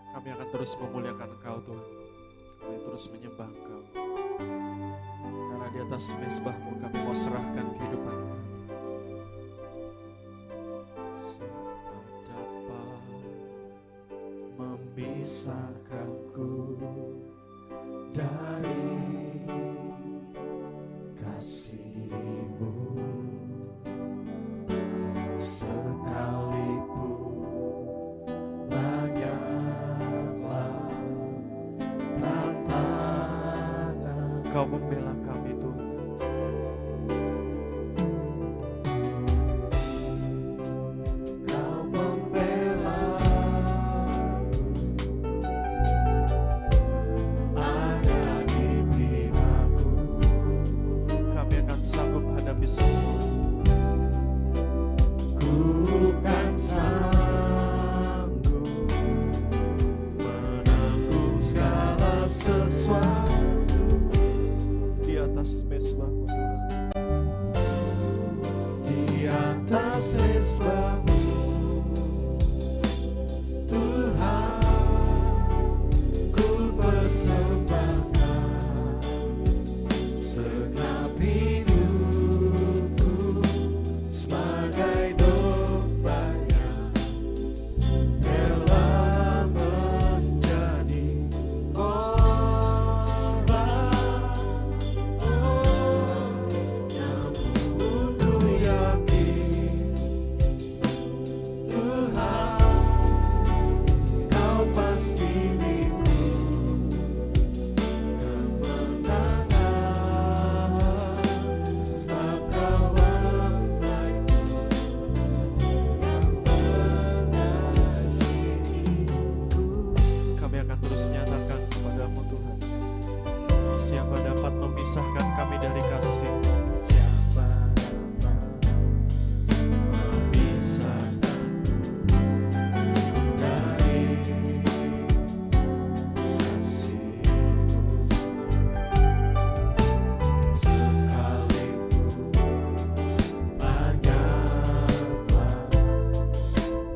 Kami akan terus memuliakan Engkau Tuhan. Kami terus menyembah Engkau. Karena di atas mezbah-Mu kami mau serahkan kehidupan kami. Siapa dapat memisahkanku dari kasih-Mu? Sekalipun banyaklah tantangan, Kau membela kami Tuhan. Kau membela ada di pihakku. Kami akan sanggup hadapi semua. Ku kan sanggup menanggung segala sesuatu di atas mezbah-Mu Tuhan. Di atas mezbah-Mu Tuhan, ku persembahkan segenap hidupku sebagai domba yang rela menjadi korban. Namun ku yakin Tuhan, Kau pasti milikku kemenangan, sebab Kau kami akan terus nyatakan kepada-Mu Tuhan. Siapa dapat memisahkan kami dari kasih? Siapa dapat memisahkan dari kasih-Mu? Sekalipun banyaklah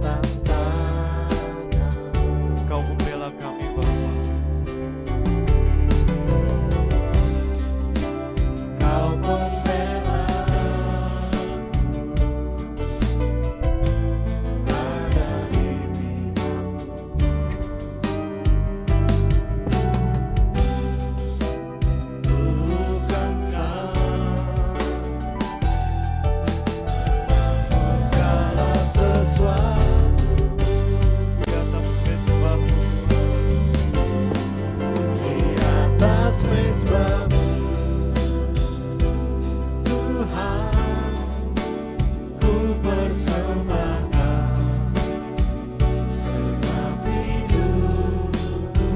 tantangan, Kau membela kami Bapa. Kau membela ada di pihakku. Bukan segala sesuatu di atas mezbah-Mu. Di atas mezbah-Mu Tuhan, ku persembahkan segenap hidupku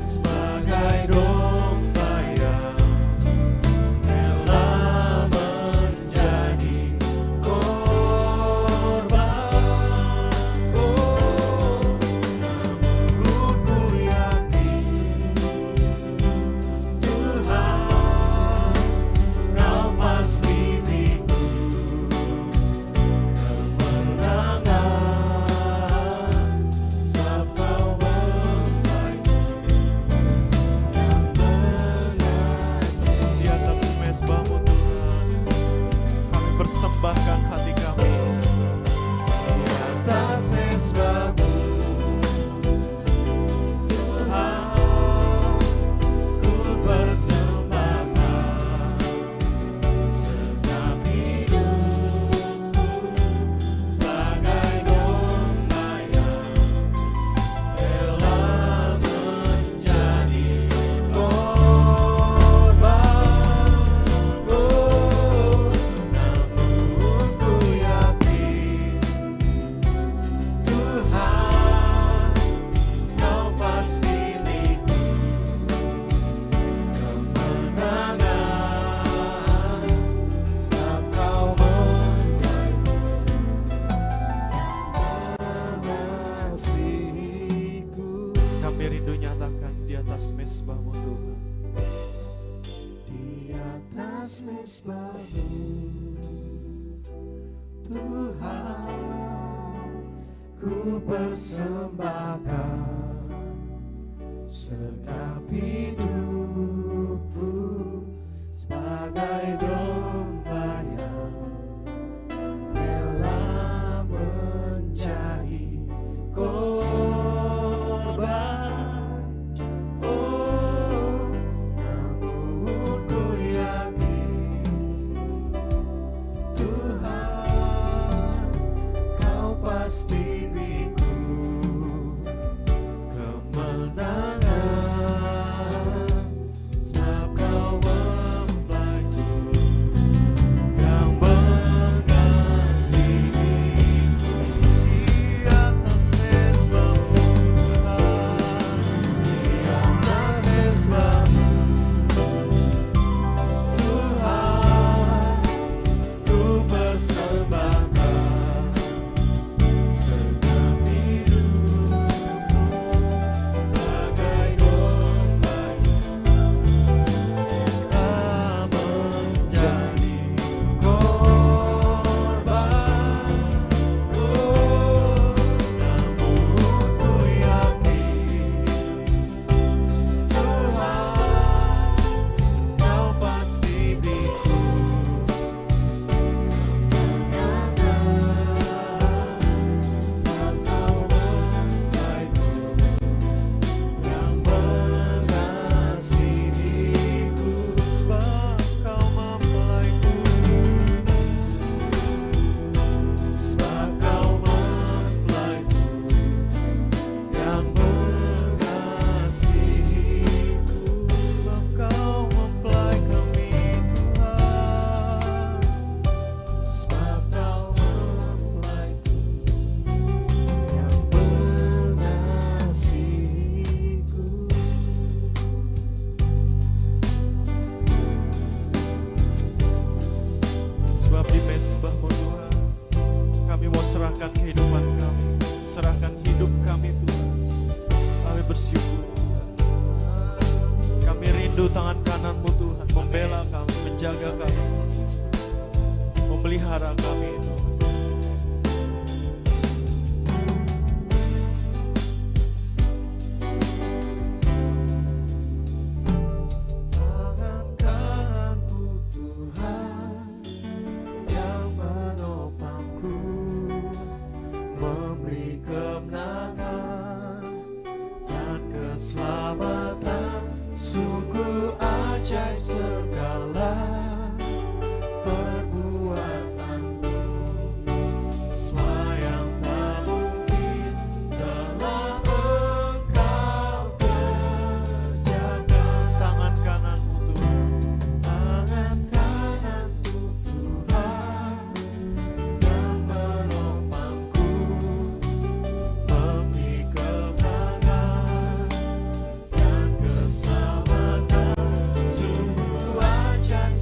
sebagai domba yang rela menjadi korban. Namun ku yakin Tuhan, Kau pasti milikku kemenangan, sebab Kau membaiku yang mengasihi. Di atas mezbah-Mu Tuhan, kami persembahkan hati kami. Di atas mezbah-Mu Tuhan, ku persembahkan segenap hidupku sebagai domba yang rela menjadi korban. Namun ku yakin Tuhan, Kau pasti milikku kemenangan, sebab Kau mengasihiku. Kami rindu nyatakan di atas mezbah-Mu Tuhan. Di atas mezbah-Mu Tuhan, ku persembahkan segenap hidupku sebagai domba yang rela menjadi korban. Oh, namun ku yakin Tuhan, Kau pasti beriku kemenangan, sebab Kau mempelaiku yang mengasihiku. Di atas mezbahmu Tuhan, di atas mezbahmu Tuhan, ku persembahkan segenap hidupku bagai domba yang menjadi korban. Oh, namun ku yakin Tuhan, Kau pasti beriku sebab di mezbah-Mu Tuhan, kami mau serahkan kehidupan kami, serahkan hidup kami Tuhan. Kami bersyukur Tuhan. Kami rindu tangan kanan-Mu Tuhan, membela kami, menjaga kami, memelihara kami Tuhan. Tangan kanan-Mu Tuhan yang menopangku, memberi kemenangan dan keselamatan. Sungguh ajaib segala perbuatanmu, semua yang tak mungkin telah Engkau kerjakan. Tangan kanan-Mu Tuhan, tangan kanan-Mu Tuhan yang menopangku, memberi kemenangan dan keselamatan. Sungguh ajaib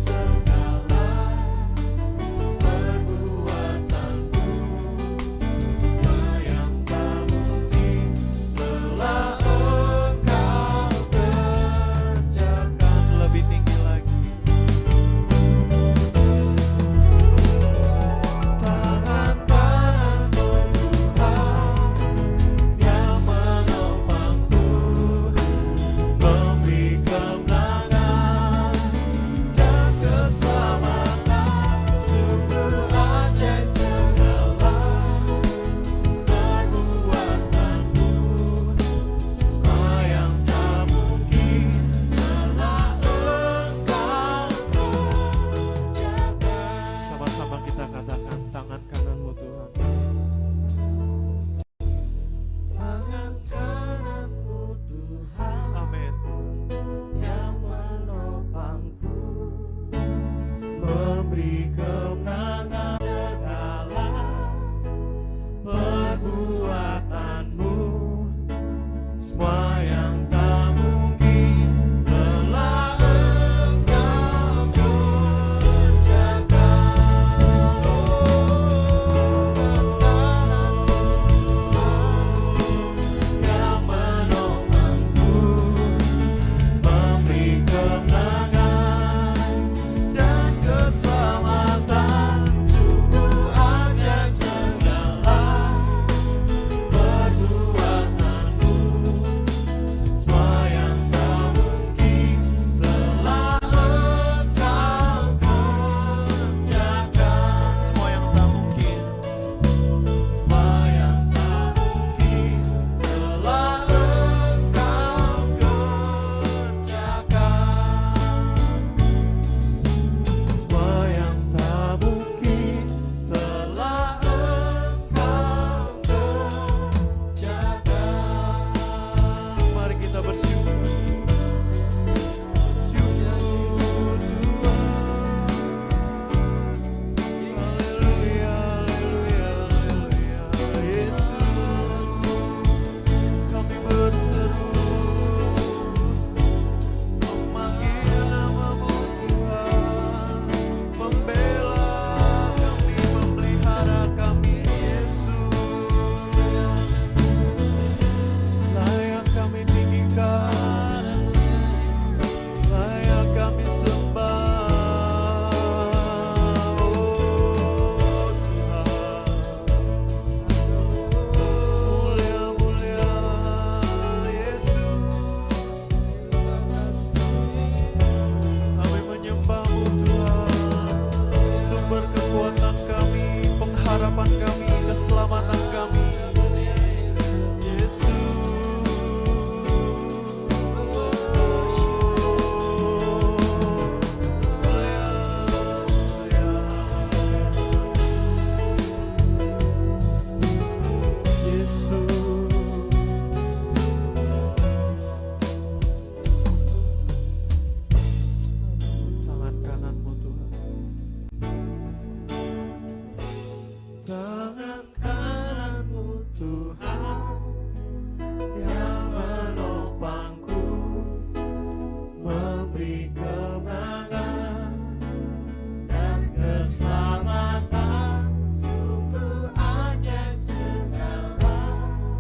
keselamatan, sungguh ajaib segala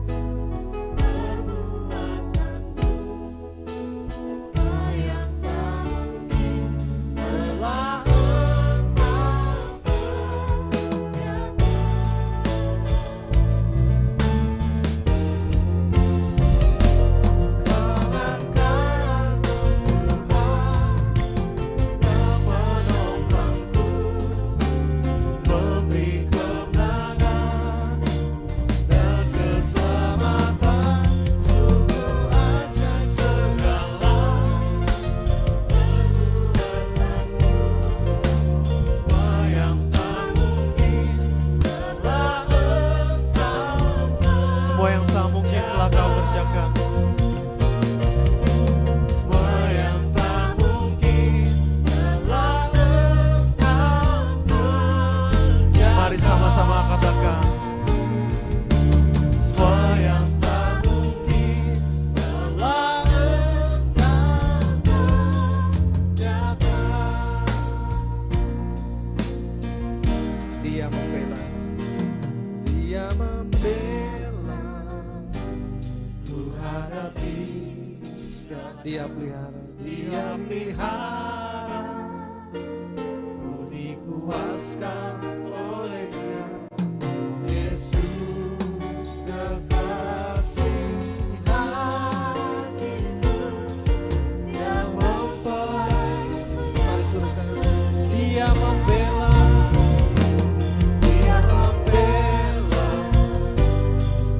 perbuatanmu. Apa yang tak mungkin telah Dia pelihara, Dia pelihara, ku dikuaskan oleh-Nya. Yesus kekasih hatiku yang mempelai. Mari suruhkan, Dia membela, Dia membela,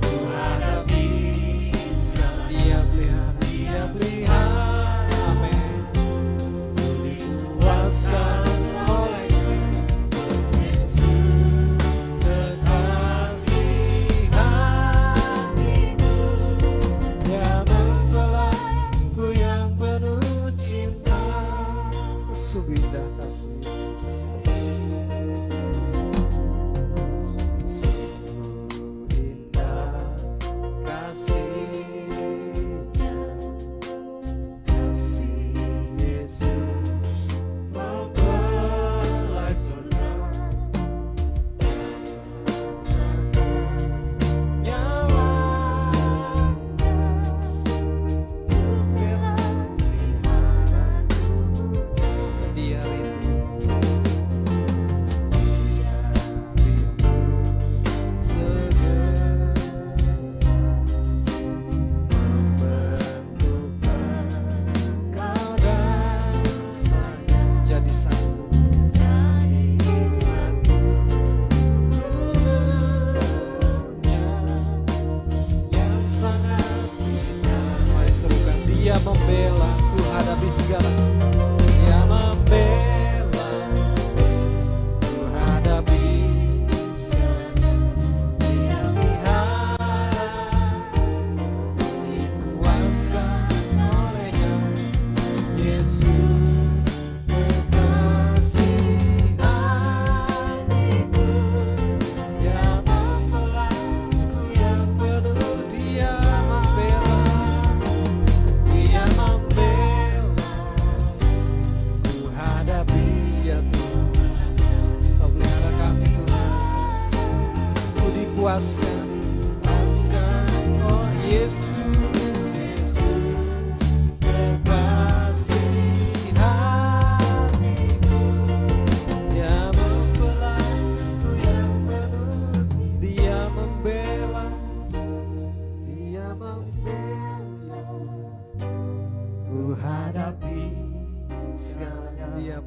ku hadapi segala. Dia pelihara, Dia pelihara. Subindah kasih Yesus, sungguh indah kasih-Nya, kasih Yesus mempelai surga, Dia membela, ku hadapi segala. Dia membela, ku hadapi segala. Dia pelihara, dikuaskan oleh-Nya. Yesus kekasih hatiku yang mempelai, ku yang penuh. Dia membela, Dia membela, ku hadapi ya Tuhan. Kau pelihara kami Tuhan, ku dipuaskan, oh Yesus, Yesus kekasih hatiku yang mempelai, ku yang penuh. Dia membela, Dia membela ya Tuhan. Ku hadapi segalanya, Dia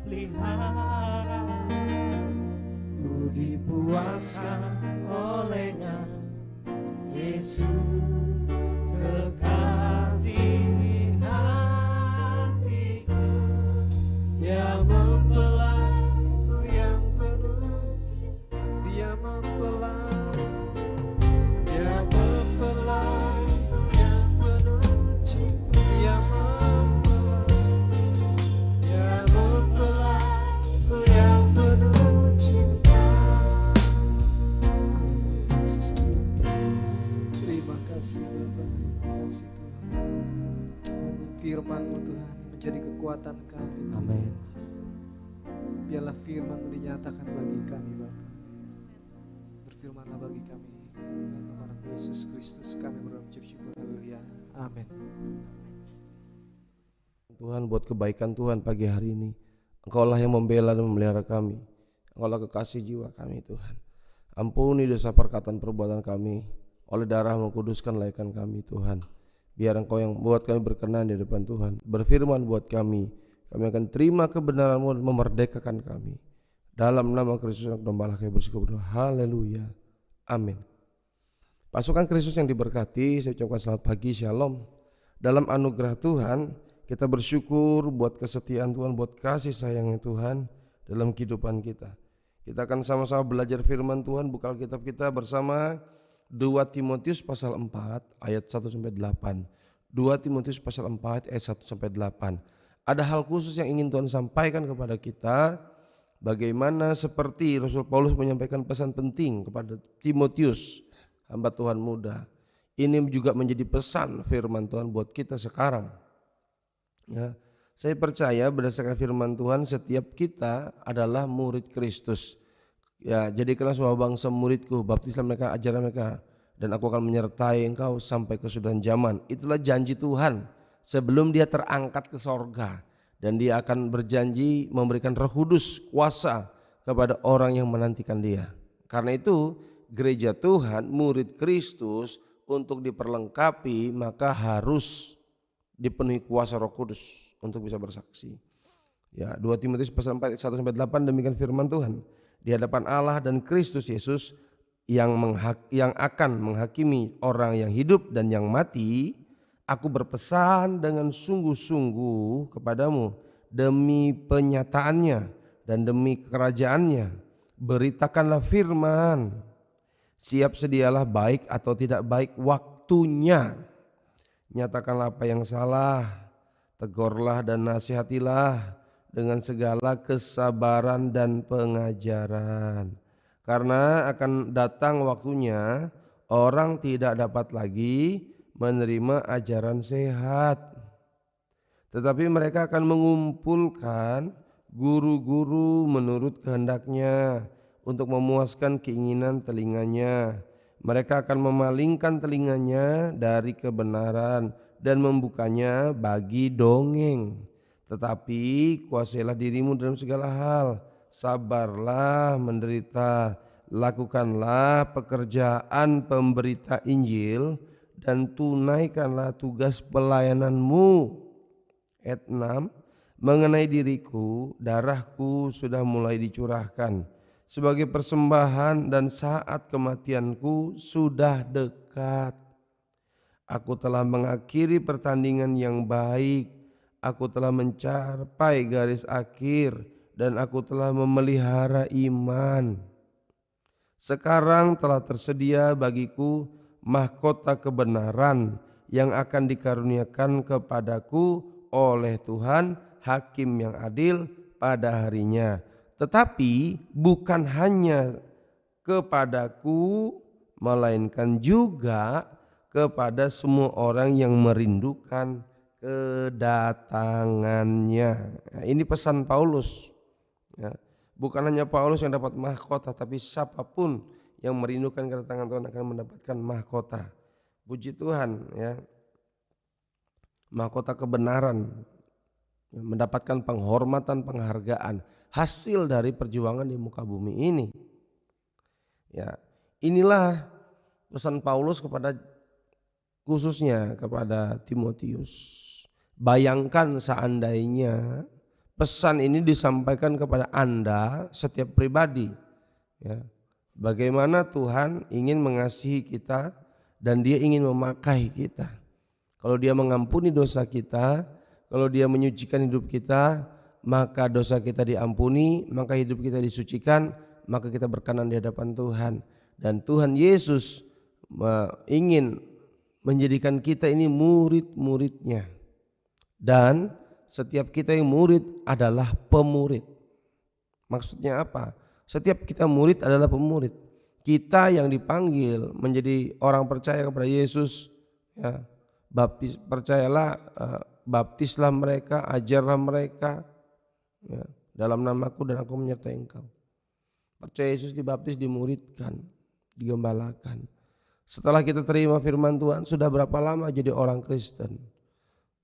pelihara, ku dipuaskan oleh-Nya. Yesus kekasih hatiku yang mempelai, ku yang penuh. Dia mempelai, Dia mempelai, ku yang penuh cinta. Dia mempelai, Dia mempelai, ku yang penuh cinta. Yesus Tuhan, terima kasih Bapa, terima kasih Tuhan. Firman-Mu Tuhan yang menjadi kekuatan kami. Amin. biarlah firman dinyatakan bagi kami Bapa. Berfirmanlah bagi kami. Dalam nama Yesus Kristus kami berucap syukur. Haleluya. Amin. Tuhan, buat kebaikan Tuhan pagi hari ini, Engkaulah yang membela dan memelihara kami. Engkaulah kekasih jiwa kami Tuhan. Ampuni dosa perkataan perbuatan kami, oleh darah-Mu kuduskan laikan kami Tuhan. Biar Engkau yang buat kami berkenan di depan Tuhan. Berfirman buat kami akan terima kebenaran-Mu dan memerdekakan kami. Dalam nama Kristus Anak Domba Allah kami bersyukur. Haleluya. Amin. Pasukan Kristus yang diberkati, saya ucapkan selamat pagi, shalom. Dalam anugerah Tuhan, kita bersyukur buat kesetiaan Tuhan, buat kasih sayangnya Tuhan dalam kehidupan kita. Kita akan sama-sama belajar firman Tuhan, buka Alkitab kita bersama 2 Timotius pasal 4 ayat 1-8. 2 Timotius pasal 4 ayat 1-8. Ada hal khusus yang ingin Tuhan sampaikan kepada kita, bagaimana seperti Rasul Paulus menyampaikan pesan penting kepada Timotius, hamba Tuhan muda. Ini juga menjadi pesan firman Tuhan buat kita sekarang. Ya, saya percaya berdasarkan firman Tuhan setiap kita adalah murid Kristus. Ya, jadikanlah semua bangsa muridku, baptislah mereka, ajarlah mereka, dan aku akan menyertai engkau sampai kesudahan zaman. Itulah janji Tuhan sebelum dia terangkat ke sorga, dan dia akan berjanji memberikan Roh Kudus, kuasa kepada orang yang menantikan dia. Karena itu gereja Tuhan, murid Kristus, untuk diperlengkapi maka harus dipenuhi kuasa Roh Kudus untuk bisa bersaksi. Ya, 2 Timotius pasal 4 ayat 1-8 demikian firman Tuhan. Di hadapan Allah dan Kristus Yesus yang akan menghakimi orang yang hidup dan yang mati, aku berpesan dengan sungguh-sungguh kepadamu demi penyataannya dan demi kerajaannya. Beritakanlah firman. Siap sedialah baik atau tidak baik waktunya. Nyatakanlah apa yang salah, tegurlah dan nasihatilah dengan segala kesabaran dan pengajaran. Karena akan datang waktunya orang tidak dapat lagi menerima ajaran sehat, tetapi mereka akan mengumpulkan guru-guru menurut kehendaknya untuk memuaskan keinginan telinganya. Mereka akan memalingkan telinganya dari kebenaran dan membukanya bagi dongeng. Tetapi kuasailah dirimu dalam segala hal, sabarlah menderita, lakukanlah pekerjaan pemberita Injil, dan tunaikanlah tugas pelayananmu. Ayat 6, mengenai diriku, darahku sudah mulai dicurahkan sebagai persembahan dan saat kematianku sudah dekat. Aku telah mengakhiri pertandingan yang baik, aku telah mencapai garis akhir, dan aku telah memelihara iman. Sekarang telah tersedia bagiku mahkota kebenaran yang akan dikaruniakan kepadaku oleh Tuhan, Hakim yang adil pada harinya. Tetapi bukan hanya kepadaku, melainkan juga kepada semua orang yang merindukan kedatangannya. Nah, ini pesan Paulus. Ya, bukan hanya Paulus yang dapat mahkota, tapi siapapun yang merindukan kedatangan Tuhan akan mendapatkan mahkota. Puji Tuhan, ya. Mahkota kebenaran, mendapatkan penghormatan, penghargaan, hasil dari perjuangan di muka bumi ini. Ya, inilah pesan Paulus kepada, khususnya kepada Timotius. Bayangkan seandainya pesan ini disampaikan kepada Anda setiap pribadi, ya. Bagaimana Tuhan ingin mengasihi kita dan Dia ingin memakai kita. Kalau Dia mengampuni dosa kita, kalau Dia menyucikan hidup kita, maka dosa kita diampuni, maka hidup kita disucikan, maka kita berkenan di hadapan Tuhan. Dan Tuhan Yesus ingin menjadikan kita ini murid-muridnya. Dan setiap kita yang murid adalah pemurid. Maksudnya apa? Setiap kita murid adalah pemurid. Kita yang dipanggil menjadi orang percaya kepada Yesus, ya, baptislah mereka, ajarlah mereka, ya, dalam namaku dan aku menyertai engkau. Percaya Yesus, dibaptis, dimuridkan, digembalakan. Setelah kita terima firman Tuhan, sudah berapa lama jadi orang Kristen?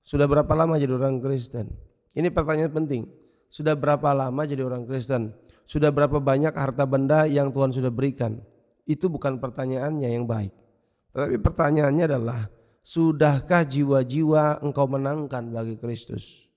Sudah berapa lama jadi orang Kristen? Ini pertanyaan penting. Sudah berapa lama jadi orang Kristen? Sudah berapa banyak harta benda yang Tuhan sudah berikan? Itu bukan pertanyaannya yang baik. Tetapi pertanyaannya adalah, sudahkah jiwa-jiwa engkau menangkan bagi Kristus?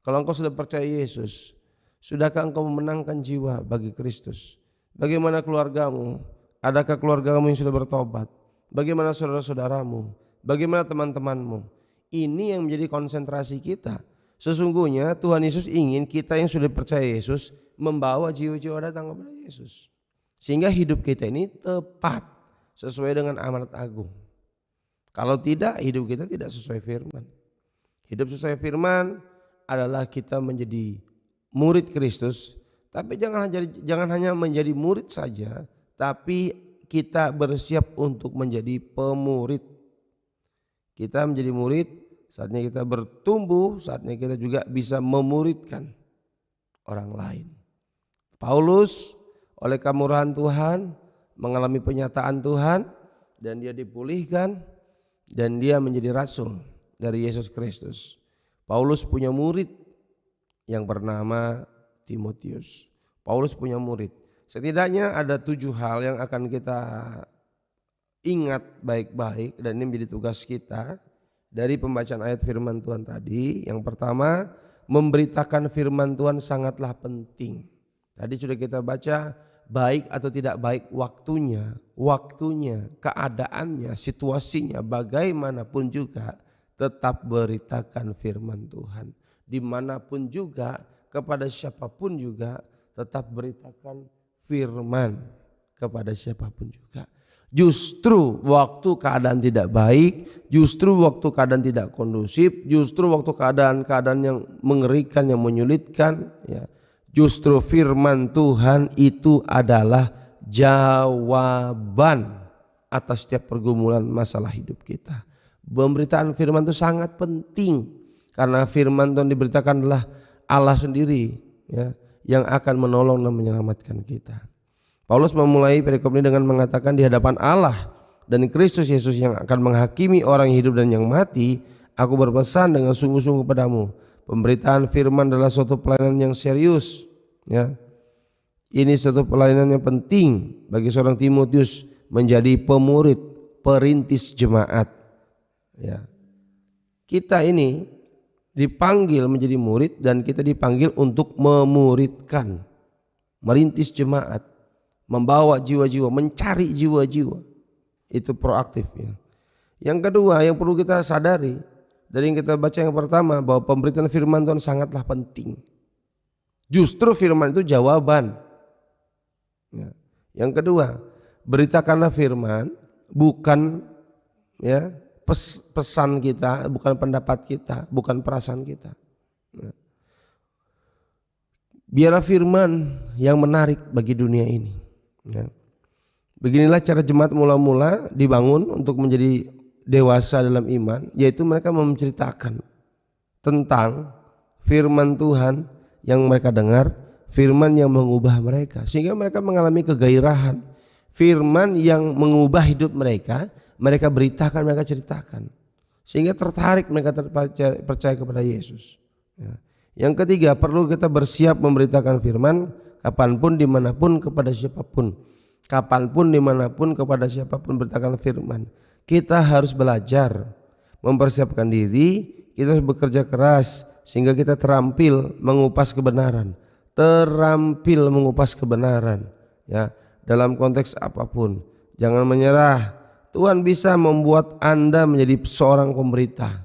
Kalau engkau sudah percaya Yesus, sudahkah engkau memenangkan jiwa bagi Kristus? Bagaimana keluargamu? Adakah keluargamu yang sudah bertobat? Bagaimana saudara-saudaramu? Bagaimana teman-temanmu? Ini yang menjadi konsentrasi kita. Sesungguhnya Tuhan Yesus ingin kita yang sudah percaya Yesus membawa jiwa-jiwa datang kepada Yesus. Sehingga hidup kita ini tepat sesuai dengan amanat agung. Kalau tidak, hidup kita tidak sesuai firman. Hidup sesuai firman adalah kita menjadi murid Kristus, tapi jangan hanya menjadi murid saja, tapi kita bersiap untuk menjadi pemurid. Kita menjadi murid, saatnya kita bertumbuh, saatnya kita juga bisa memuridkan orang lain. Paulus oleh kemurahan Tuhan mengalami penyataan Tuhan dan dia dipulihkan dan dia menjadi rasul dari Yesus Kristus. Paulus punya murid yang bernama Timotius. Paulus punya murid. Setidaknya ada 7 hal yang akan kita ingat baik-baik dan ini menjadi tugas kita dari pembacaan ayat firman Tuhan tadi. Yang pertama, memberitakan firman Tuhan sangatlah penting. Tadi sudah kita baca, baik atau tidak baik waktunya, keadaannya, situasinya, bagaimanapun juga tetap beritakan firman Tuhan. Dimanapun juga, kepada siapapun juga tetap beritakan firman kepada siapapun juga. Justru waktu keadaan tidak baik, justru waktu keadaan tidak kondusif, justru waktu keadaan-keadaan yang mengerikan, yang menyulitkan, ya, justru firman Tuhan itu adalah jawaban atas setiap pergumulan masalah hidup kita. Pemberitaan firman itu sangat penting karena firman Tuhan diberitakan adalah Allah sendiri, ya, yang akan menolong dan menyelamatkan kita. Paulus memulai perikop ini dengan mengatakan, di hadapan Allah dan Kristus Yesus yang akan menghakimi orang yang hidup dan yang mati, aku berpesan dengan sungguh-sungguh padamu. Pemberitaan firman adalah suatu pelayanan yang serius, ya. Ini suatu pelayanan yang penting bagi seorang Timotius menjadi pemurid, perintis jemaat, ya. Kita ini dipanggil menjadi murid dan kita dipanggil untuk memuridkan, merintis jemaat, membawa jiwa-jiwa, mencari jiwa-jiwa. Itu proaktif, ya. Yang kedua yang perlu kita sadari dari yang kita baca yang pertama, bahwa pemberitaan firman Tuhan sangatlah penting. Justru firman itu jawaban, ya. Yang kedua, beritakanlah firman, bukan, ya, pesan kita, bukan pendapat kita, bukan perasaan kita. Biarlah firman yang menarik bagi dunia ini, ya. Beginilah cara jemaat mula-mula dibangun untuk menjadi dewasa dalam iman, yaitu mereka menceritakan tentang firman Tuhan yang mereka dengar, firman yang mengubah mereka, sehingga mereka mengalami kegairahan. Firman yang mengubah hidup mereka, mereka beritakan, mereka ceritakan, sehingga tertarik, mereka percaya kepada Yesus, ya. Yang ketiga, perlu kita bersiap memberitakan firman kapanpun, dimanapun, kepada siapapun. Kapanpun, dimanapun, kepada siapapun beritakan firman. Kita harus belajar mempersiapkan diri, kita harus bekerja keras sehingga kita terampil mengupas kebenaran, ya, dalam konteks apapun. Jangan menyerah. Tuhan bisa membuat Anda menjadi seorang pemberita.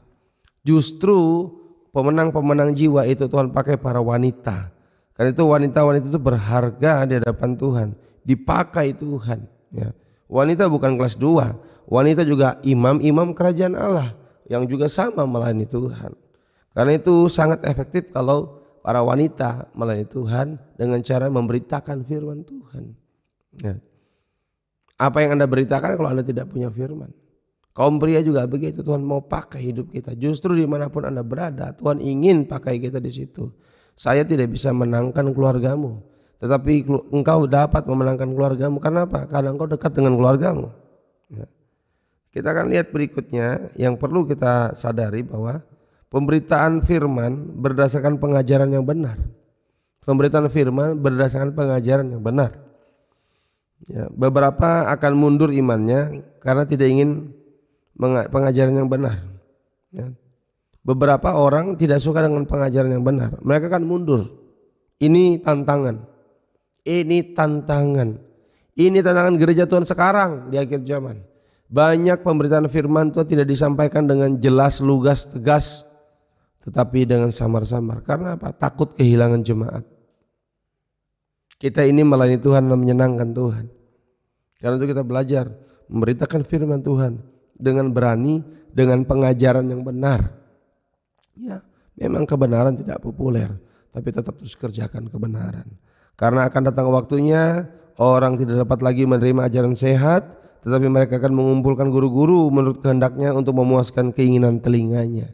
Justru pemenang-pemenang jiwa itu Tuhan pakai para wanita. Karena itu wanita-wanita itu berharga di hadapan Tuhan, dipakai Tuhan, ya. Wanita bukan kelas 2, wanita juga imam-imam kerajaan Allah yang juga sama melayani Tuhan. Karena itu sangat efektif kalau para wanita melayani Tuhan dengan cara memberitakan firman Tuhan, ya. Apa yang Anda beritakan kalau Anda tidak punya firman? Kaum pria juga begitu. Tuhan mau pakai hidup kita. Justru dimanapun Anda berada, Tuhan ingin pakai kita di situ. Saya tidak bisa menangkan keluargamu, tetapi engkau dapat memenangkan keluargamu. Karena apa? Karena engkau dekat dengan keluargamu. Ya. Kita akan lihat berikutnya yang perlu kita sadari bahwa pemberitaan firman berdasarkan pengajaran yang benar. Pemberitaan firman berdasarkan pengajaran yang benar. Ya, beberapa akan mundur imannya karena tidak ingin pengajaran yang benar. Ya. Beberapa orang tidak suka dengan pengajaran yang benar, mereka akan mundur. Ini tantangan. Ini tantangan gereja Tuhan sekarang di akhir zaman. Banyak pemberitaan firman Tuhan tidak disampaikan dengan jelas, lugas, tegas, tetapi dengan samar-samar. Karena apa? Takut kehilangan jemaat. Kita ini melayani Tuhan dan menyenangkan Tuhan. Karena itu kita belajar memberitakan firman Tuhan dengan berani, dengan pengajaran yang benar. Ya, memang kebenaran tidak populer, tapi tetap terus kerjakan kebenaran. Karena akan datang waktunya orang tidak dapat lagi menerima ajaran sehat, tetapi mereka akan mengumpulkan guru-guru menurut kehendaknya untuk memuaskan keinginan telinganya.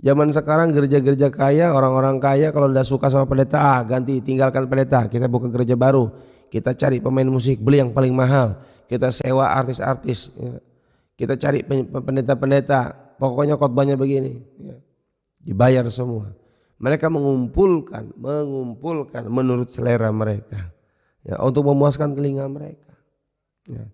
Zaman sekarang gereja-gereja kaya, orang-orang kaya kalau tidak suka sama pendeta, ganti, tinggalkan pendeta, kita buka gereja baru, kita cari pemain musik, beli yang paling mahal, kita sewa artis-artis, ya. Kita cari pendeta-pendeta, pokoknya khotbahnya begini, ya. Dibayar semua. Mereka mengumpulkan menurut selera mereka, ya, untuk memuaskan telinga mereka, ya.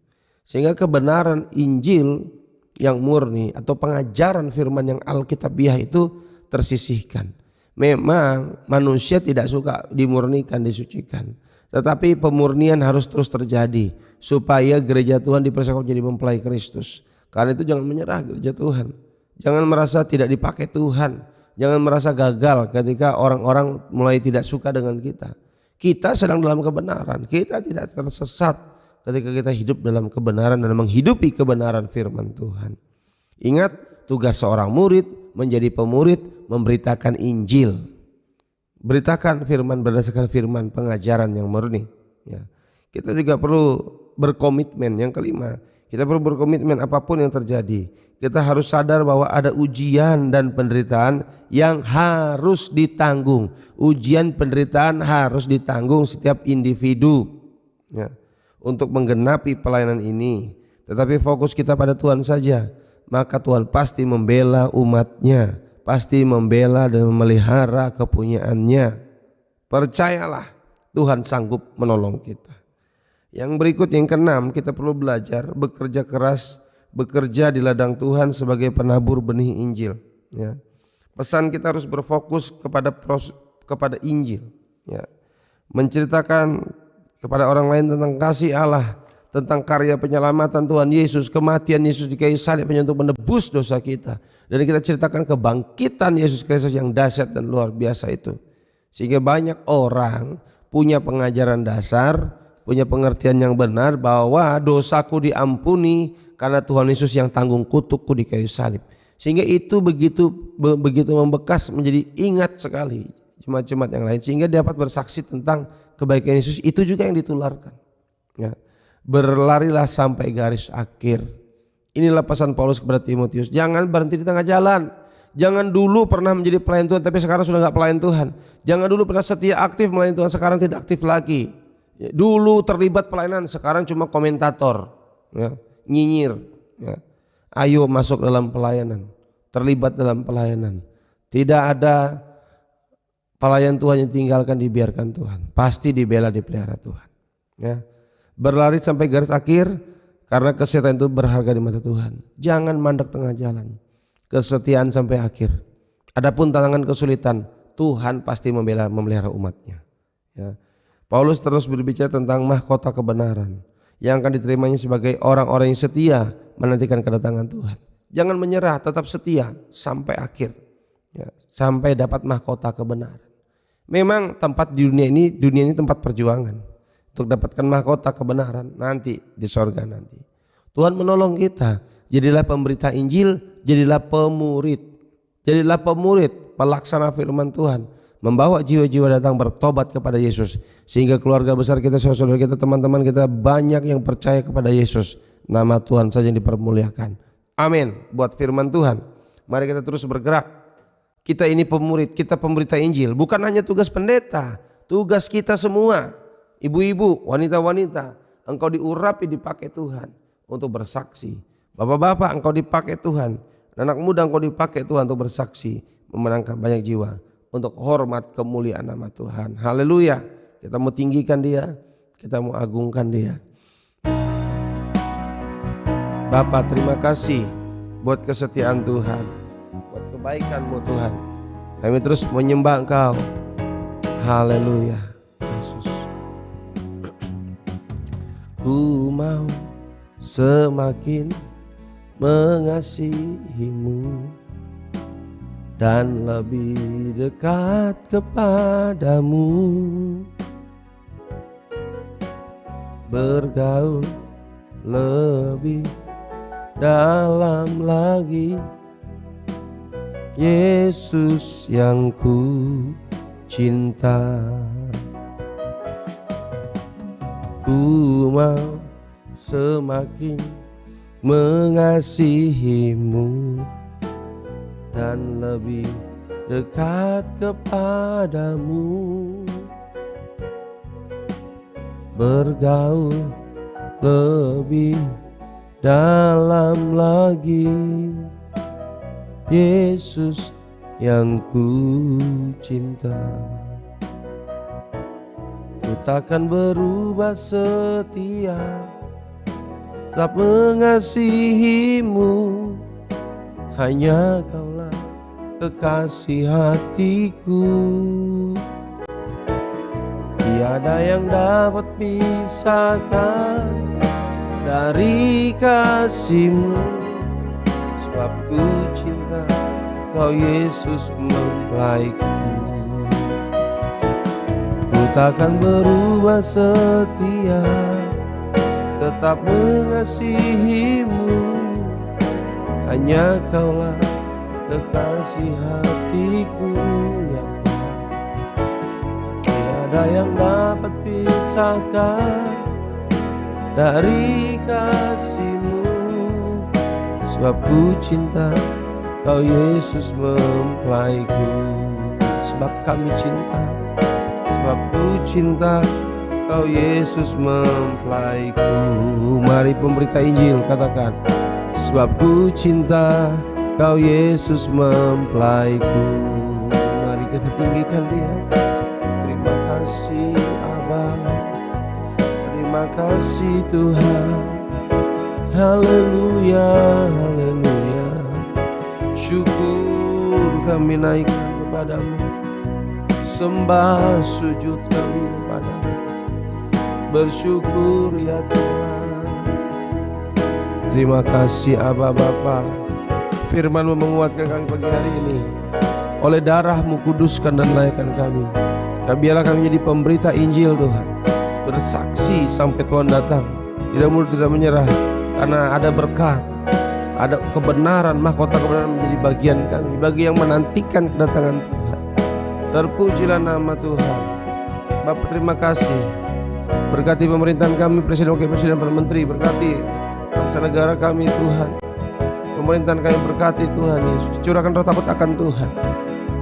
Sehingga kebenaran Injil yang murni atau pengajaran firman yang alkitabiah itu tersisihkan. Memang manusia tidak suka dimurnikan, disucikan, tetapi pemurnian harus terus terjadi supaya gereja Tuhan dipersiapkan menjadi mempelai Kristus. Karena itu jangan menyerah gereja Tuhan. Jangan merasa tidak dipakai Tuhan. Jangan merasa gagal ketika orang-orang mulai tidak suka dengan kita. Kita sedang dalam kebenaran. Kita tidak tersesat ketika kita hidup dalam kebenaran dan menghidupi kebenaran firman Tuhan. Ingat, tugas seorang murid menjadi pemurid memberitakan Injil. Beritakan firman berdasarkan firman pengajaran yang murni. Ya. Kita juga perlu berkomitmen. Yang kelima, kita perlu berkomitmen apapun yang terjadi. Kita harus sadar bahwa ada ujian dan penderitaan yang harus ditanggung. Ujian penderitaan harus ditanggung setiap individu, ya, untuk menggenapi pelayanan ini. Tetapi fokus kita pada Tuhan saja, maka Tuhan pasti membela umatnya, pasti membela dan memelihara kepunyaannya. Percayalah, Tuhan sanggup menolong kita. Yang berikut, yang keenam, kita perlu belajar bekerja keras, bekerja di ladang Tuhan sebagai penabur benih Injil, ya. Pesan kita harus berfokus kepada Injil, ya. Menceritakan kepada orang lain tentang kasih Allah, tentang karya penyelamatan Tuhan Yesus, kematian Yesus di kayu salib hanya untuk menebus dosa kita, dan kita ceritakan kebangkitan Yesus Kristus yang dahsyat dan luar biasa itu, sehingga banyak orang punya pengajaran dasar, punya pengertian yang benar bahwa dosaku diampuni karena Tuhan Yesus yang tanggung kutukku di kayu salib. Sehingga itu begitu membekas, menjadi ingat sekali jemaat-jemaat yang lain, sehingga dapat bersaksi tentang kebaikan Yesus. Itu juga yang ditularkan, ya. Berlarilah sampai garis akhir. Inilah pesan Paulus kepada Timotius. Jangan berhenti di tengah jalan. Jangan dulu pernah menjadi pelayan Tuhan tapi sekarang sudah gak pelayan Tuhan. Jangan dulu pernah setia aktif melayani Tuhan, sekarang tidak aktif lagi. Dulu terlibat pelayanan, sekarang cuma komentator, ya, nyinyir, ya. Ayo masuk dalam pelayanan, terlibat dalam pelayanan. Tidak ada pelayan Tuhan yang tinggalkan, dibiarkan Tuhan. Pasti dibela, dipelihara Tuhan, ya. Berlari sampai garis akhir karena kesetiaan itu berharga di mata Tuhan. Jangan mandek tengah jalan. Kesetiaan sampai akhir. Adapun tantangan kesulitan, Tuhan pasti memelihara umatnya, ya. Paulus terus berbicara tentang mahkota kebenaran yang akan diterimanya sebagai orang-orang yang setia menantikan kedatangan Tuhan. Jangan menyerah, tetap setia sampai akhir, ya, sampai dapat mahkota kebenaran. Memang tempat di dunia ini tempat perjuangan untuk dapatkan mahkota kebenaran nanti di sorga nanti. Tuhan menolong kita. Jadilah pemberita Injil, jadilah pemurid pelaksana firman Tuhan, membawa jiwa-jiwa datang bertobat kepada Yesus, sehingga keluarga besar kita, saudara kita, teman-teman kita banyak yang percaya kepada Yesus. Nama Tuhan saja yang dipermuliakan. Amin. Buat firman Tuhan, mari kita terus bergerak Kita ini pemurid, kita pemberita Injil. Bukan hanya tugas pendeta, tugas kita semua. Ibu-ibu, wanita-wanita, engkau diurapi, dipakai Tuhan untuk bersaksi. Bapak-bapak, engkau dipakai Tuhan. Anak muda, engkau dipakai Tuhan untuk bersaksi, memenangkan banyak jiwa untuk hormat kemuliaan nama Tuhan. Haleluya. Kita mau tinggikan Dia, kita mau agungkan Dia. Bapa, terima kasih buat kesetiaan Tuhan, buat kebaikan-Mu Tuhan. Kami terus menyembah Engkau. Haleluya. Yesus. Ku mau semakin mengasihi-Mu dan lebih dekat kepadamu, bergaul lebih dalam lagi, Yesus yang ku cinta. Ku mau semakin mengasihi-Mu dan lebih dekat kepadamu, bergaul lebih dalam lagi, Yesus yang ku cinta. Ku takkan berubah setia, tetap mengasihi-Mu, hanya Kaulah kekasih hatiku. Tiada yang dapat pisahkan dari kasih-Mu, sebab ku cinta Kau Yesus mempelaiku. Ku takkan berubah setia, tetap mengasihi-Mu, hanya Kaulah kekasih hatiku ya Tuhan. Tiada yang dapat pisahkan dari kasih-Mu, sebab ku cinta Kau Yesus mempelaiku. Sebab kami cinta, sebab ku cinta Kau Yesus mempelaiku. Mari pemberita Injil katakan, sebab ku cinta Kau Yesus mempelaiku. Mari kita tinggikan Dia. Terima kasih Aba, terima kasih Tuhan. Haleluya, haleluya. Syukur kami naikkan kepadamu, sembah sujud kami kepadamu, bersyukur ya Tuhan. Terima kasih Aba Bapa. Firman-Mu menguatkan kami pagi hari ini. Oleh darah-Mu kuduskan dan layakkan kami. Biarlah kami menjadi pemberita Injil Tuhan, bersaksi sampai Tuhan datang. Tidak mundur, tidak menyerah, karena ada berkat, ada kebenaran, mahkota kebenaran menjadi bagian kami, bagi yang menantikan kedatangan Tuhan. Terpujilah nama Tuhan. Bapak terima kasih. Berkati pemerintahan kami, Presiden, Wakil Presiden, para Menteri. Berkati bangsa negara kami Tuhan. Pemerintahan kami berkati Tuhan Yesus. Curahkan roh takut akan Tuhan.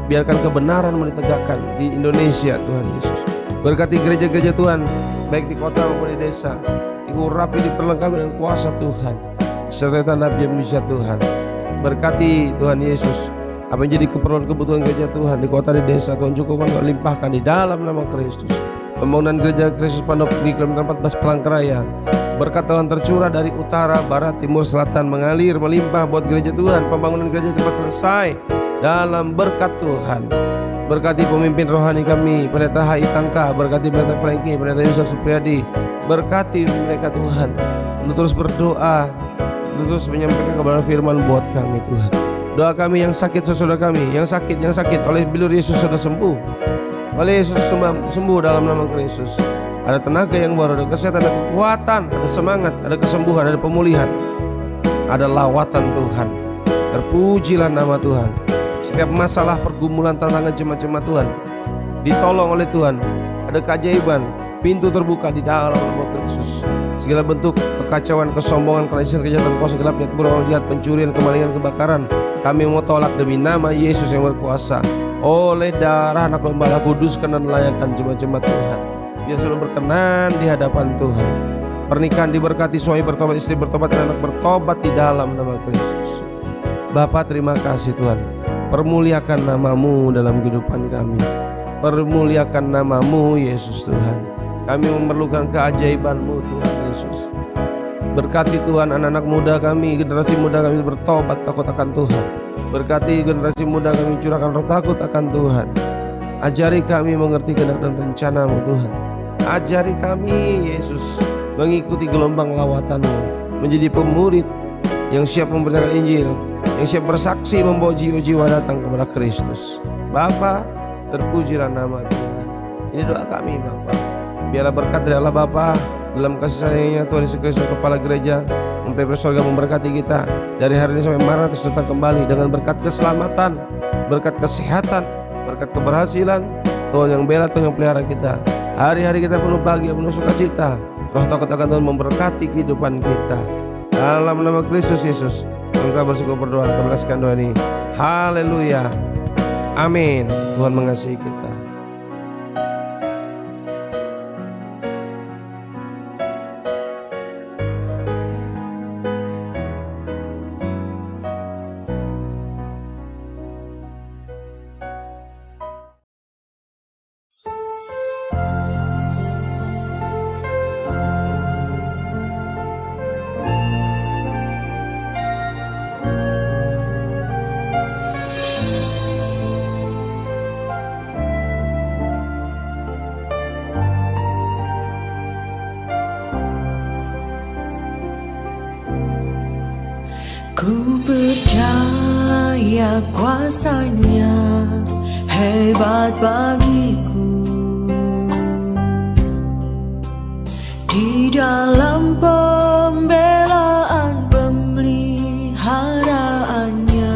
Biarkan kebenaran ditegakkan di Indonesia Tuhan Yesus. Berkati gereja-gereja Tuhan, baik di kota maupun di desa. Diurapi, diperlengkapi dengan kuasa Tuhan, serta Nabi Indonesia Tuhan. Berkati Tuhan Yesus apa yang jadi keperluan kebutuhan gereja Tuhan di kota, di desa. Tuhan cukupkan, Tuhan limpahkan di dalam nama Kristus. Pembangunan gereja Kristus Pandop di kilometer 14 Palangkaraya, berkat Tuhan tercurah dari utara, barat, timur, selatan, mengalir melimpah buat gereja Tuhan. Pembangunan gereja cepat selesai dalam berkat Tuhan. Berkati pemimpin rohani kami, Pendeta H.I. Tangka, berkati Pendeta Frankie, Pendeta Yusuf Supriyadi. Berkati mereka Tuhan untuk terus berdoa, untuk terus menyampaikan kebenaran firman buat kami Tuhan. Doa kami yang sakit, saudara kami yang sakit oleh bilur Yesus sudah sembuh. Oleh Yesus sembuh dalam nama Kristus. Ada tenaga yang baru, ada kesehatan, ada kekuatan, ada semangat, ada kesembuhan, ada pemulihan, ada lawatan Tuhan. Terpujilah nama Tuhan. Setiap masalah, pergumulan, tantangan, jemaat-jemaat Tuhan ditolong oleh Tuhan. Ada keajaiban, pintu terbuka di dalam nama Kristus. Segala bentuk kekacauan, kesombongan, kelainan, kejahatan, kuasa gelap, niat buruk, jahat, pencurian, kemalingan, kebakaran, Kami mau tolak demi nama Yesus yang berkuasa. Oleh darah anak domba kuduskan dan layakan jemaat-jemaat Tuhan, biar selalu berkenan di hadapan Tuhan. Pernikahan diberkati, suami bertobat, istri bertobat, dan anak bertobat di dalam nama Kristus. Bapa, terima kasih Tuhan. Permuliakan nama-Mu dalam kehidupan kami. Permuliakan nama-Mu Yesus Tuhan. Kami memerlukan keajaiban-Mu Tuhan Yesus. Berkati Tuhan anak-anak muda kami, generasi muda kami bertobat takut akan Tuhan. Berkati generasi muda kami curahkan roh takut akan Tuhan. Ajari kami mengerti kehendak dan rencana-Mu Tuhan. Ajari kami Yesus mengikuti gelombang lawatan-Mu, menjadi pemurid yang siap memberitakan Injil, yang siap bersaksi membawa jiwa-jiwa datang kepada Kristus. Bapa, terpujilah nama Tuhan. Ini doa kami Bapa. Biarlah berkat dari Allah Bapa dalam kasih sayangnya Tuhan Yesus Kristus Kepala Gereja mempelai surga memberkati kita dari hari ini sampai Maranatha datang kembali dengan berkat keselamatan, berkat kesehatan, berkat keberhasilan. Tuhan yang bela, Tuhan yang pelihara kita. Hari-hari kita penuh bahagia, penuh sukacita. Roh takut akan Tuhan memberkati kehidupan kita. Dalam nama Kristus Yesus kita bersyukur berdoa, kita berkasihkan doa ini. Haleluya, amin. Tuhan mengasihi kita. Ku percaya kuasa-Nya hebat bagiku di dalam pembelaan pemeliharaannya.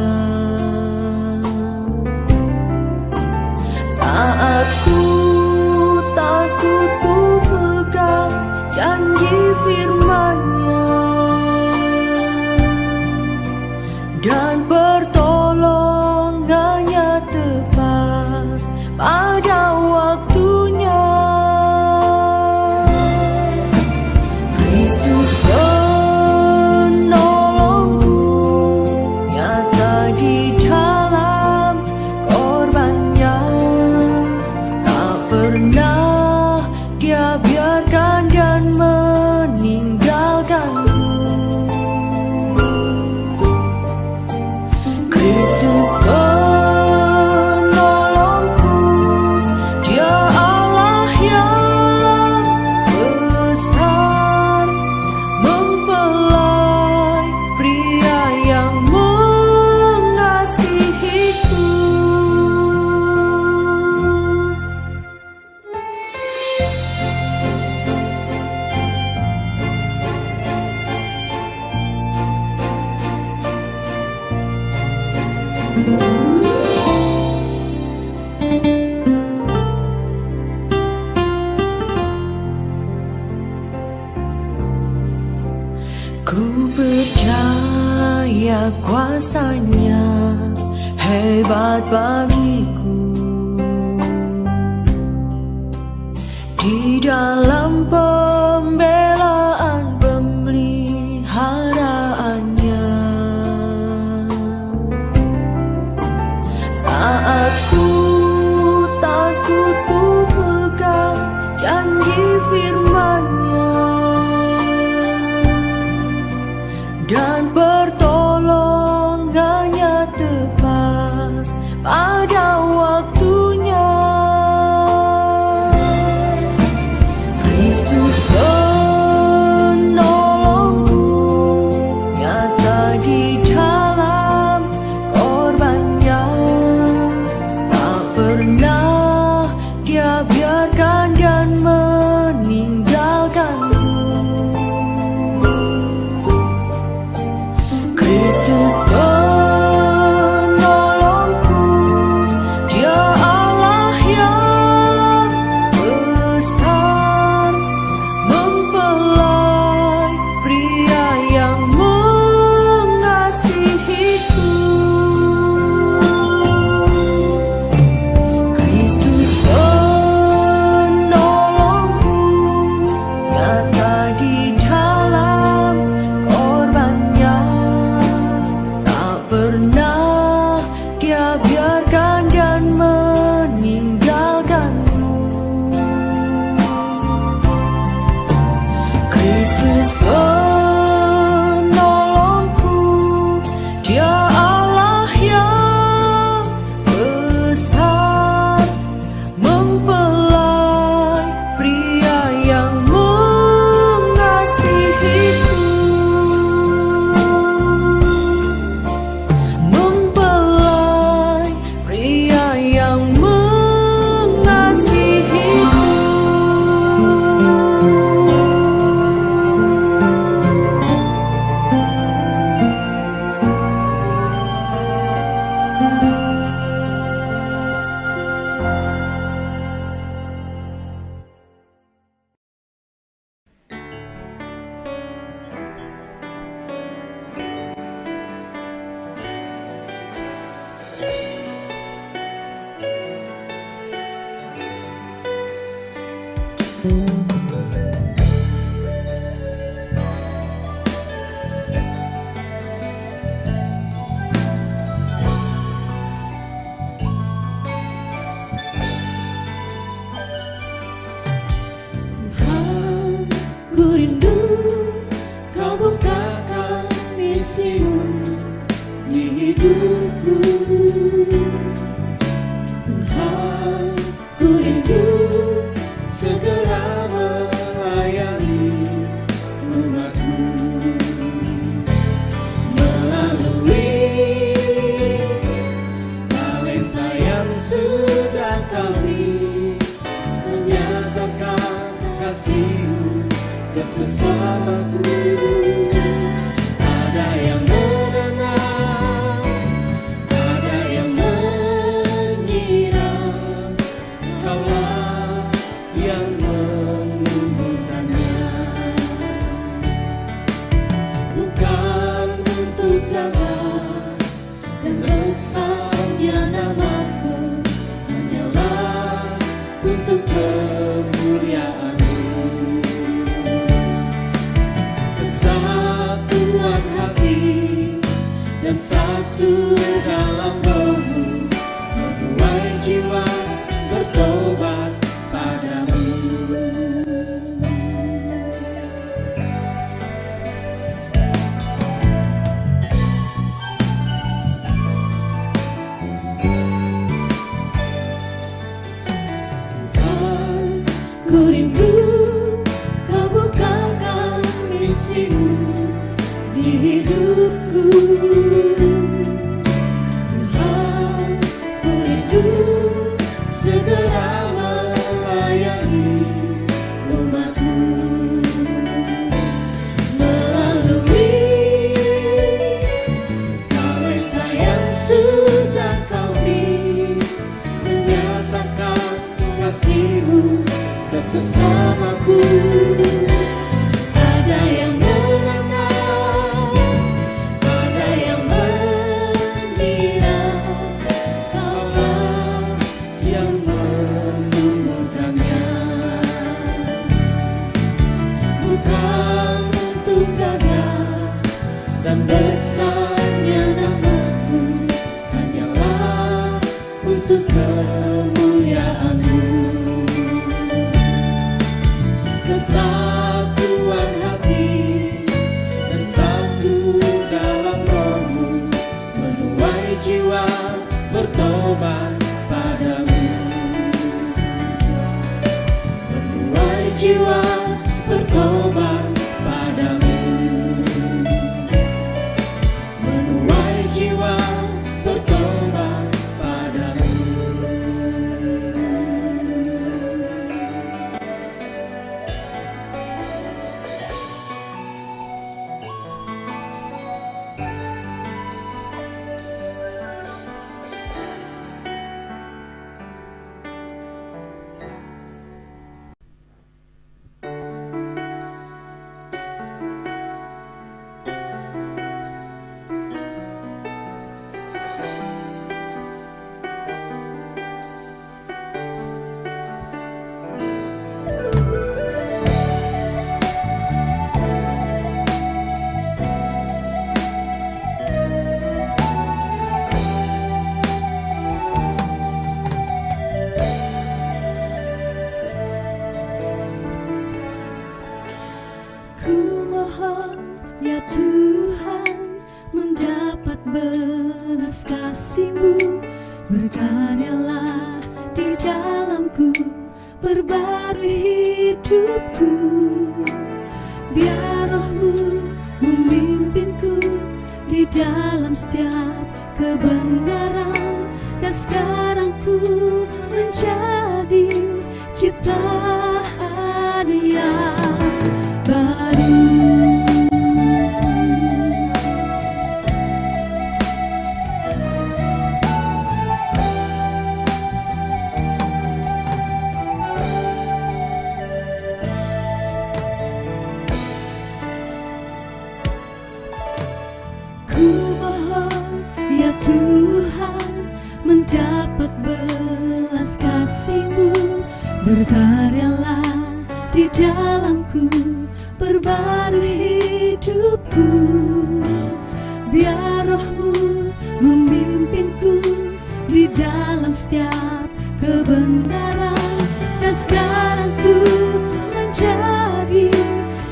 Saat ku takut, ku pegang janji firman-Nya dan pertolongannya tepat pada waktunya. Kristus penolongku nyata di dalam korbannya. Tak pernah Dia biarkan dan meninggalkanku. Kristus penolongku, Dia Allah yang besar, mempelai pria yang mengasihiku. Ku percaya kuasa-Nya hebat bagiku di dalam pembelaan pemeliharaannya. Saat ku takut, ku pegang janji firman-Nya dan pertolongannya tepat pada waktunya. Kristus penolongku nyata di dalam korbannya. Tak pernah Dia biarkan dan meninggalkanku. Kristus penolongku, Dia Allah yang besar, mempelai pria yang mengasihiku. Tuhan, ku rindu Kau bukakan misimu di hidupku. Tuhan, ku rindu segera melayani umatmu. Melalui talenta yang sudah Kau beri, menyatakan kasih-Mu ke sesamaku. Ada yang menenang, ada yang menyiram, Kaulah yang menumbuhkannya. Bukan untuk gagah dan besarnya namaku, hanyalah untuk kemuliaan-Mu. Kesatuan hati dan satu dalam rohmu, menuai jiwa bertobat padamu. Tuhan, ku rindu Kau bukakan misimu di hidupku. Tuhan, ku rindu segera melayani umatmu. Melalui talenta yang sudah Kau beri, menyatakan kasih-Mu ke sesamaku. Ada yang menenang, ada yang mengira, Kaulah yang menumbuhkannya. Bukan untuk gagah dan besarnya namaku, hanyalah untuk kemuliaan-Mu. Kesatuan hati dan satu dalam rohmu, menuai jiwa bertobat padamu. Menuai jiwa bertobat padamu. Menuai jiwa bertobat padamu. Ku mohon ya Tuhan, mendapat belas kasih-Mu, berkaryalah di dalamku, perbarui hidupku. Biar Roh-Mu memimpinku di dalam setiap kebenaran, dan sekarang ku menjadi ciptaan yang baru. Ku mohon ya Tuhan, mendapat belas kasih-Mu, berkaryalah di dalamku, perbarui hidupku. Biar rohmu memimpinku di dalam setiap kebenaran. Dan sekarang ku menjadi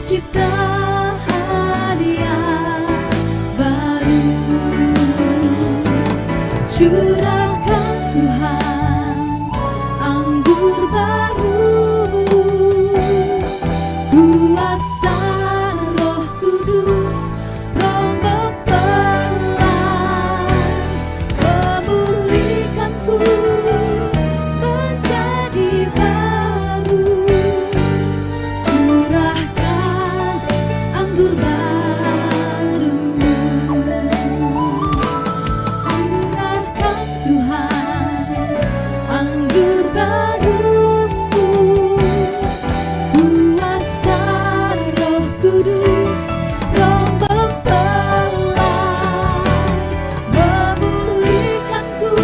ciptaan yang baru. Curahkan Tuhan anggur baru, kuasa Roh Kudus, Roh mempelai, memulihkanku menjadi baru. Curahkan anggur baru-Mu, curahkan Tuhan anggur baru-Mu, kuasa Roh Kudus, Roh mempelai, memulihkanku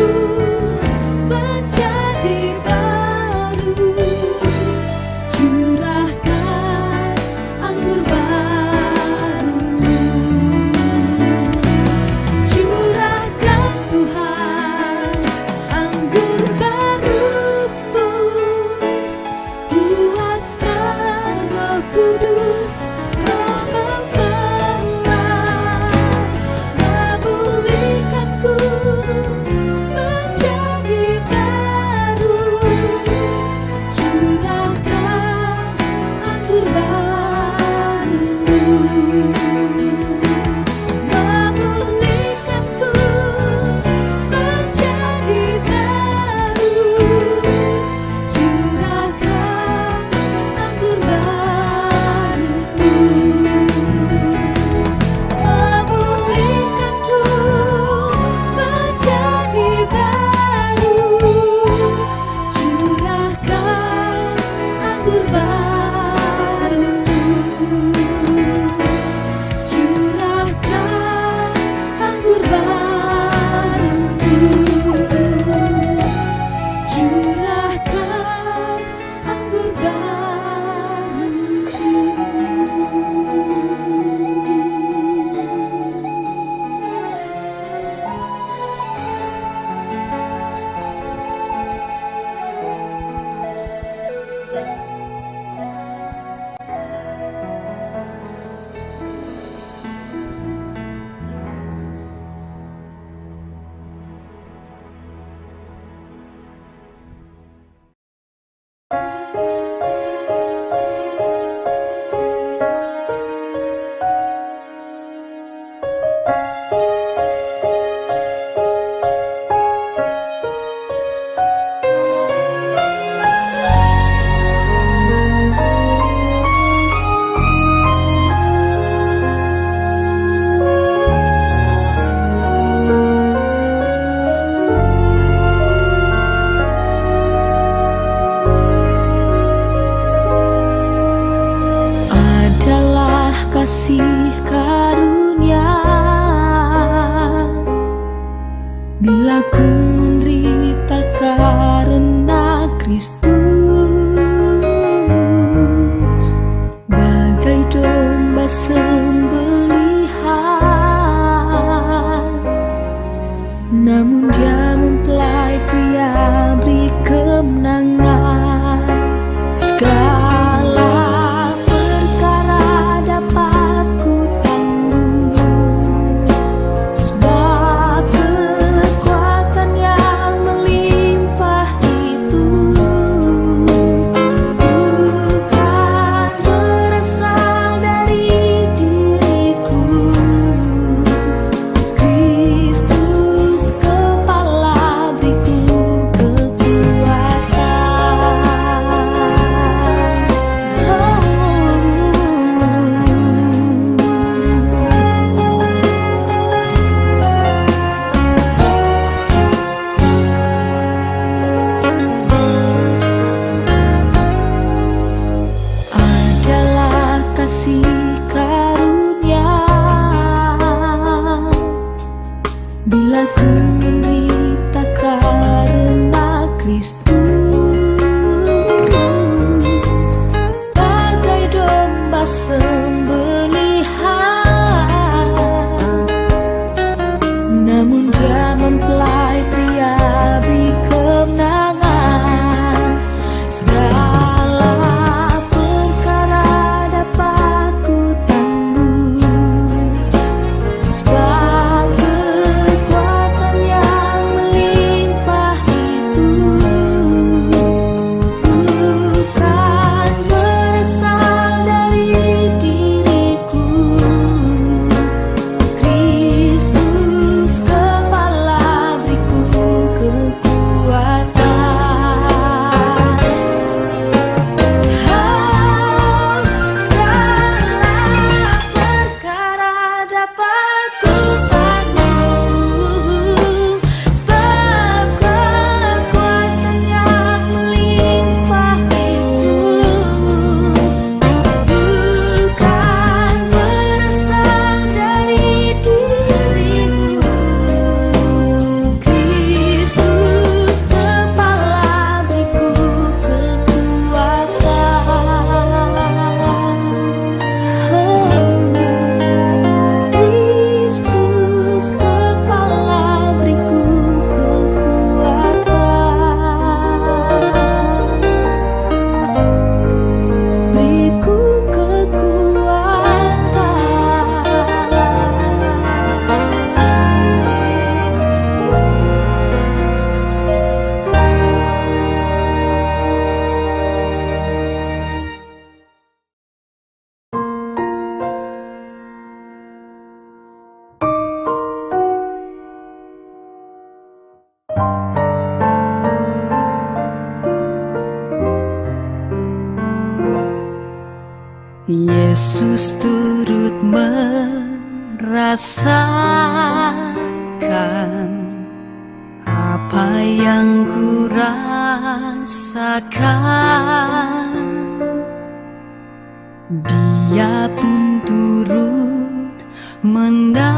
menjadi baru. Curahkan anggur baru-Mu, curahkan Tuhan anggur baru-Mu, kuasa Roh Kudus, Roh mempelai, memulihkanku menjadi baru. Curahkan anggur baru-Mu, memulihkanku menjadi baru. Curahkan anggur baru-Mu, memulihkanku menjadi baru. Curahkan anggur baru-Mu, curahkan anggur baru-Mu, curahkan anggur adalah kasih karunia. Bila ku menderita karena Kristus, bagai domba sembelihan, namun Dia mempelai pria beri kemenangan. Segala perkara dapat ku tanggung, sebab kekuatan Yesus turut merasakan apa yang ku rasakan. Dia pun turut menanggung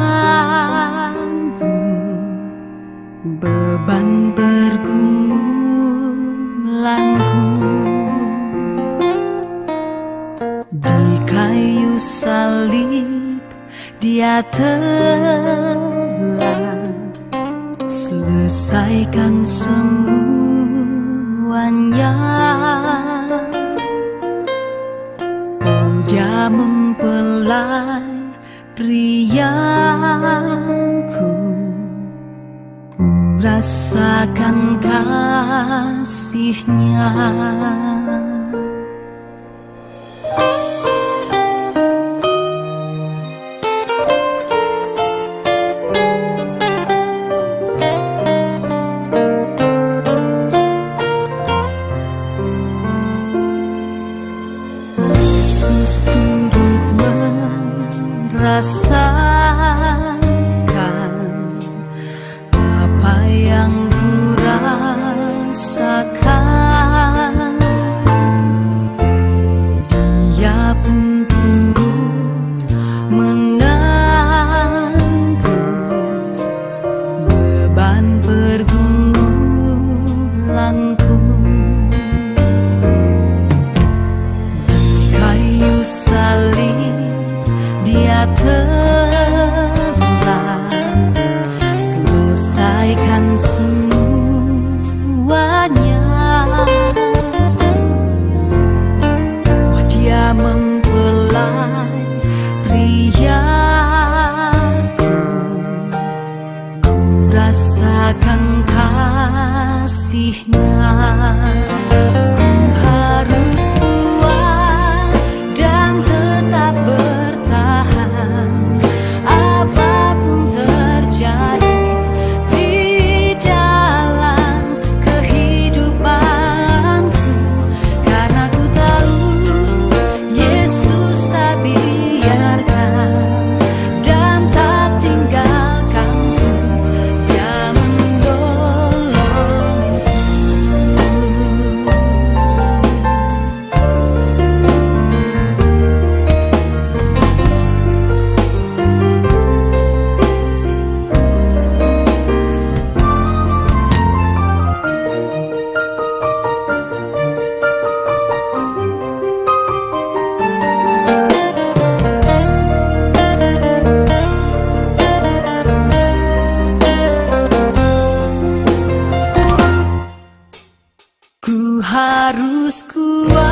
beban pergumulanku. Di kayu salib Dia telah selesaikan semuanya. Oh, Dia mempelai priaku, ku rasakan kasih-Nya. Yesus turut merasakan apa yang ku rasakan. Dia pun turut menanggung beban pergumulanku. Kayu salib Dia telah selesaikan semuanya. Oh, Dia mempelai priaku, ku rasakan kasih-Nya. Ku harus kuat dan tetap bertahan, apapun terjadi di dalam kehidupanku, karena ku tahu Yesus tak biarkan dan tak tinggalkanku. Dia menolongku. Ku harus kuat